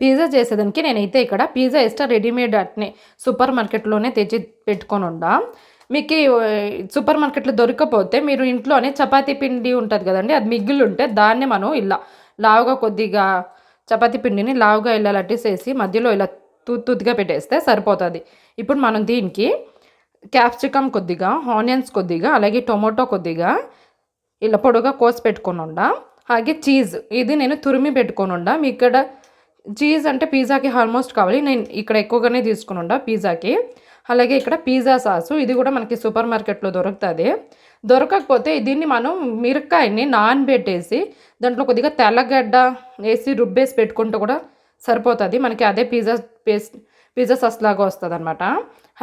Pizza చేసేదానికి నేనైతే ఇక్కడ పిజ్జా ఎక్స్ట్రా రెడీమేడ్ అట్నే సూపర్ మార్కెట్లోనే తెచ్చి పెట్టుకొని ఉండా. మీకు సూపర్ మార్కెట్లో దొరకకపోతే మీరు ఇంట్లోనే చపాతీ పిండి ఉంటుంది కదండి, అది మిగిలి ఉంటే దాన్ని మనం ఇలా లావుగా కొద్దిగా చపాతీ పిండిని లావుగా ఇలా లట్టేసేసి మధ్యలో ఇలా తుత్తుగా పెట్టేస్తే సరిపోతుంది. ఇప్పుడు మనం దీనికి క్యాప్సికమ్ కొద్దిగా, ఆనియన్స్ కొద్దిగా, అలాగే టొమాటో కొద్దిగా ఇలా పొడుగా కోసి పెట్టుకొని ఉండా. అలాగే చీజ్ ఇది నేను తురిమి పెట్టుకొని ఉండా. మీ ఇక్కడ చీజ్ అంటే పిజ్జాకి ఆల్మోస్ట్ కావాలి, నేను ఇక్కడ ఎక్కువగానే తీసుకుని ఉండా పిజ్జాకి. అలాగే ఇక్కడ పిజ్జా సాసు ఇది కూడా మనకి సూపర్ మార్కెట్లో దొరుకుతుంది. దొరకకపోతే దీన్ని మనం మిరపకాయని నానబెట్టేసి దాంట్లో కొద్దిగా తెల్లగడ్డ వేసి రుబ్బేసి పెట్టుకుంటూ కూడా సరిపోతుంది. మనకి అదే పిజ్జా సాస్ లాగా వస్తుంది అనమాట.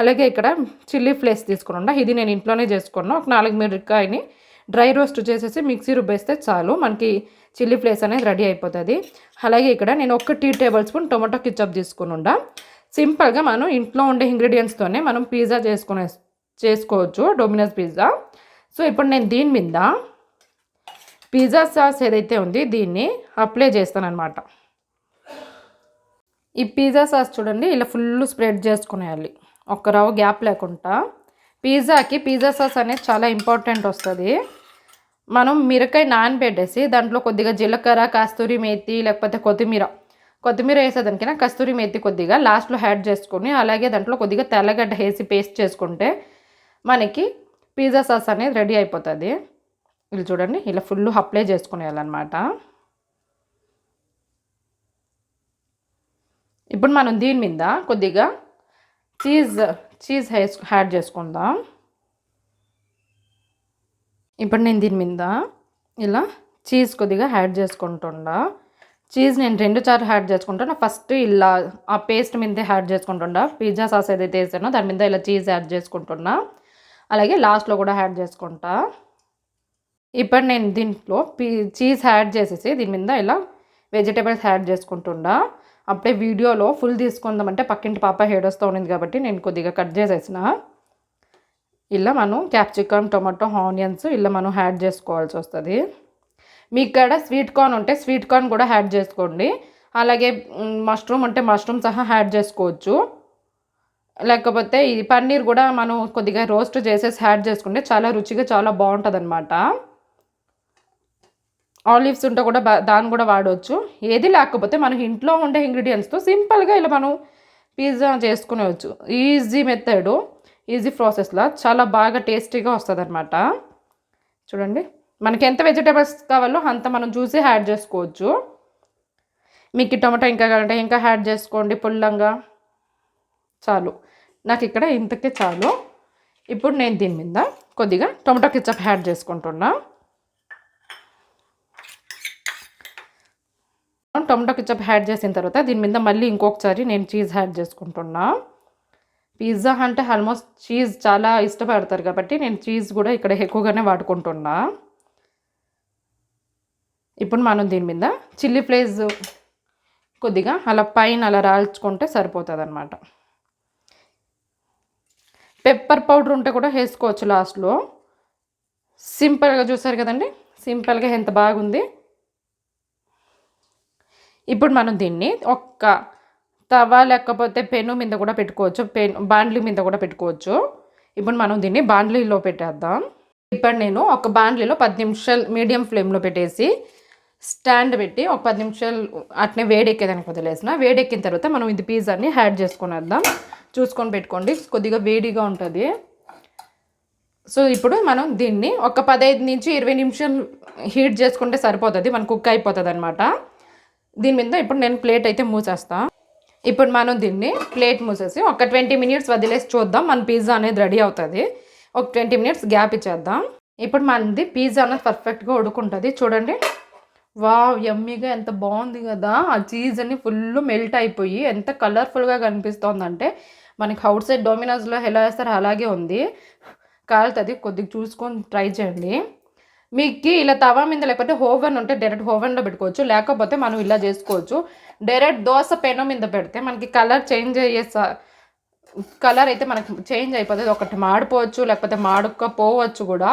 అలాగే ఇక్కడ చిల్లీ ఫ్లేక్స్ తీసుకుని ఇది నేను ఇంట్లోనే చేసుకున్నాను. ఒక 4 మిరపకాయని డ్రై రోస్ట్ చేసేసి మిక్సీ రుబ్బేస్తే చాలు, మనకి చిల్లీ ఫ్లేక్స్ అనేది రెడీ అయిపోతుంది. అలాగే ఇక్కడ నేను 1 tea tablespoon tomato ketchup తీసుకుని సింపుల్గా మనం ఇంట్లో ఉండే ఇంగ్రీడియంట్స్తోనే మనం పిజ్జా చేసుకోవచ్చు, డొమినోస్ పిజ్జా. సో ఇప్పుడు నేను దీని మీద పిజ్జా సాస్ ఏదైతే ఉంది దీన్ని అప్లై చేస్తానన్నమాట. ఈ పిజ్జా సాస్ చూడండి ఇలా ఫుల్ స్ప్రెడ్ చేసుకునేయాలి, ఒక్క రవ్వ గ్యాప్ లేకుండా. పిజ్జాకి పిజ్జా సాస్ అనేది చాలా ఇంపార్టెంట్ వస్తుంది. మనం మిరకాయ నానబెట్టేసి దాంట్లో కొద్దిగా జీలకర్ర, కస్తూరి మేతి లేకపోతే కొత్తిమీర వేసేదానికైనా కస్తూరి మేతి కొద్దిగా లాస్ట్లో యాడ్ చేసుకొని, అలాగే దాంట్లో కొద్దిగా తెల్లగడ్డ వేసి పేస్ట్ చేసుకుంటే మనకి పిజ్జా సాస్ అనేది రెడీ అయిపోతుంది. ఇలా చూడండి ఇలా ఫుల్ అప్లై చేసుకునేయాలన్నమాట. ఇప్పుడు మనం దీని మీద కొద్దిగా చీజ్ యాడ్ చేసుకుందాం. ఇప్పుడు నేను దీని మీద ఇలా చీజ్ కొద్దిగా యాడ్ చేసుకుంటుండా. చీజ్ నేను 2 సార్లు యాడ్ చేసుకుంటున్నా. ఫస్ట్ ఇలా ఆ పేస్ట్ మీద యాడ్ చేసుకుంటుండా, పిజ్జా సాస్ ఏదైతే వేసానో దాని మీద ఇలా చీజ్ యాడ్ చేసుకుంటున్నా. అలాగే లాస్ట్లో కూడా యాడ్ చేసుకుంటా. ఇప్పుడు నేను దీంట్లో చీజ్ యాడ్ చేసేసి దీని మీద ఇలా వెజిటేబుల్స్ యాడ్ చేసుకుంటుండా. అప్పుడే వీడియోలో ఫుల్ తీసుకుందామంటే పక్కింటి పాప హెడ్ వస్తూ ఉన్నింది కాబట్టి నేను కొద్దిగా కట్ చేసేసిన. ఇలా మనం క్యాప్సికమ్, టొమాటో, ఆనియన్స్ ఇలా మనం యాడ్ చేసుకోవాల్సి వస్తుంది. మీకు ఇక్కడ స్వీట్ కార్న్ ఉంటే స్వీట్ కార్న్ కూడా యాడ్ చేసుకోండి. అలాగే మష్రూమ్ ఉంటే మష్రూమ్ సహా యాడ్ చేసుకోవచ్చు. లేకపోతే ఈ పన్నీర్ కూడా మనం కొద్దిగా రోస్ట్ చేసేసి యాడ్ చేసుకుంటే చాలా రుచిగా చాలా బాగుంటుంది అనమాట. ఆలివ్స్ ఉంటే కూడా దాన్ని కూడా వాడవచ్చు. ఏది లేకపోతే మనం ఇంట్లో ఉండే ఇంగ్రీడియంట్స్తో సింపుల్గా ఇలా మనం పిజ్జా చేసుకునేవచ్చు. ఈజీ మెథడ్, ఈజీ ప్రాసెస్లో చాలా బాగా టేస్టీగా వస్తుంది అనమాట. చూడండి మనకి ఎంత వెజిటేబుల్స్ కావాలో అంత మనం చూసి యాడ్ చేసుకోవచ్చు. మీకు టొమాటో ఇంకా కావాలంటే ఇంకా యాడ్ చేసుకోండి పుల్లంగా, చాలు. నాకు ఇక్కడ ఇంతకే చాలు. ఇప్పుడు నేను దీని మీద కొద్దిగా టొమాటో కెచప్ యాడ్ చేసుకుంటున్నా. టొమాటో కెచప్ యాడ్ చేసిన తర్వాత దీని మీద మళ్ళీ ఇంకొకసారి నేను చీజ్ యాడ్ చేసుకుంటున్నా. పిజ్జా అంటే ఆల్మోస్ట్ చీజ్ చాలా ఇష్టపడతారు కాబట్టి నేను చీజ్ కూడా ఇక్కడ ఎక్కువగానే వాడుకుంటున్నా. ఇప్పుడు మనం దీని మీద చిల్లీ ఫ్లేక్స్ కొద్దిగా అలా పైన అలా రాల్చుకుంటే సరిపోతుంది అనమాట. పెప్పర్ పౌడర్ ఉంటే కూడా వేసుకోవచ్చు లాస్ట్లో. సింపుల్గా చూసారు కదండి, సింపుల్గా ఎంత బాగుంది. ఇప్పుడు మనం దీన్ని ఒక్క తవా లేకపోతే పెను మీద కూడా పెట్టుకోవచ్చు, బాండ్లీ మీద కూడా పెట్టుకోవచ్చు. ఇప్పుడు మనం దీన్ని బాండ్లీలో పెట్టేద్దాం. ఇప్పుడు నేను ఒక బాండ్లీలో 10 నిమిషాలు మీడియం ఫ్లేమ్లో పెట్టేసి స్టాండ్ పెట్టి ఒక 10 నిమిషాలు అట్నే వేడెక్కేదానికి వదిలేసిన. వేడెక్కిన తర్వాత మనం ఇది పిజ్జాని యాడ్ చేసుకునేద్దాం. చూసుకొని పెట్టుకోండి, కొద్దిగా వేడిగా ఉంటుంది. సో ఇప్పుడు మనం దీన్ని ఒక 15 నుంచి 20 నిమిషాలు హీట్ చేసుకుంటే సరిపోతుంది, మనకు కుక్ అయిపోతుంది అనమాట. దీని మీద ఇప్పుడు నేను ప్లేట్ అయితే మూసేస్తాను. ఇప్పుడు మనం దీన్ని ప్లేట్ మూసేసి ఒక 20 మినిట్స్ వదిలేసి చూద్దాం, మన పిజ్జా అనేది రెడీ అవుతుంది. ఒక 20 మినిట్స్ గ్యాప్ ఇచ్చేద్దాం. ఇప్పుడు మనది పిజ్జా అనేది పర్ఫెక్ట్గా ఉడుకుంటుంది. చూడండి, వావ్ యమ్మీగా ఎంత బాగుంది కదా. ఆ చీజ్ అన్ని ఫుల్ మెల్ట్ అయిపోయి ఎంత కలర్ఫుల్గా కనిపిస్తుందంటే మనకి అవుట్ సైడ్ డొమినోస్లో ఎలా వేస్తారో అలాగే ఉంది. కాలుతుంది, కొద్దిగా చూసుకొని ట్రై చేయండి. మీకు ఇలా తవా మీద లేకపోతే ఓవెన్ ఉంటే డైరెక్ట్ ఓవెన్లో పెట్టుకోవచ్చు, లేకపోతే మనం ఇలా చేసుకోవచ్చు. డైరెక్ట్ దోశ పెనం మీద పెడితే మనకి కలర్ చేంజ్ కలర్ అయితే మనకి చేంజ్ అయిపోతుంది. ఒకటి మాడిపోవచ్చు లేకపోతే మాడకపోవచ్చు కూడా.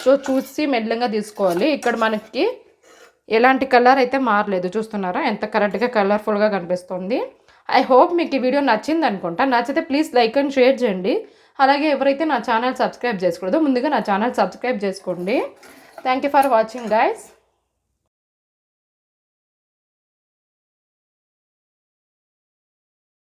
సో చూసి మెల్లగా తీసుకోవాలి. ఇక్కడ మనకి ఎలాంటి కలర్ అయితే మారలేదు. చూస్తున్నారా ఎంత కరెక్ట్‌గా కలర్‌ఫుల్‌గా కనిపిస్తుంది. ఐ హోప్ మీకు ఈ వీడియో నచ్చింది అనుకుంటా. నచ్చితే ప్లీజ్ లైక్ అండ్ షేర్ చేయండి. అలాగే ఎవరైతే నా ఛానల్ సబ్స్క్రైబ్ చేసుకోలేదో ముందుగా నా ఛానల్ సబ్స్క్రైబ్ చేసుకోండి. Thank you for watching guys.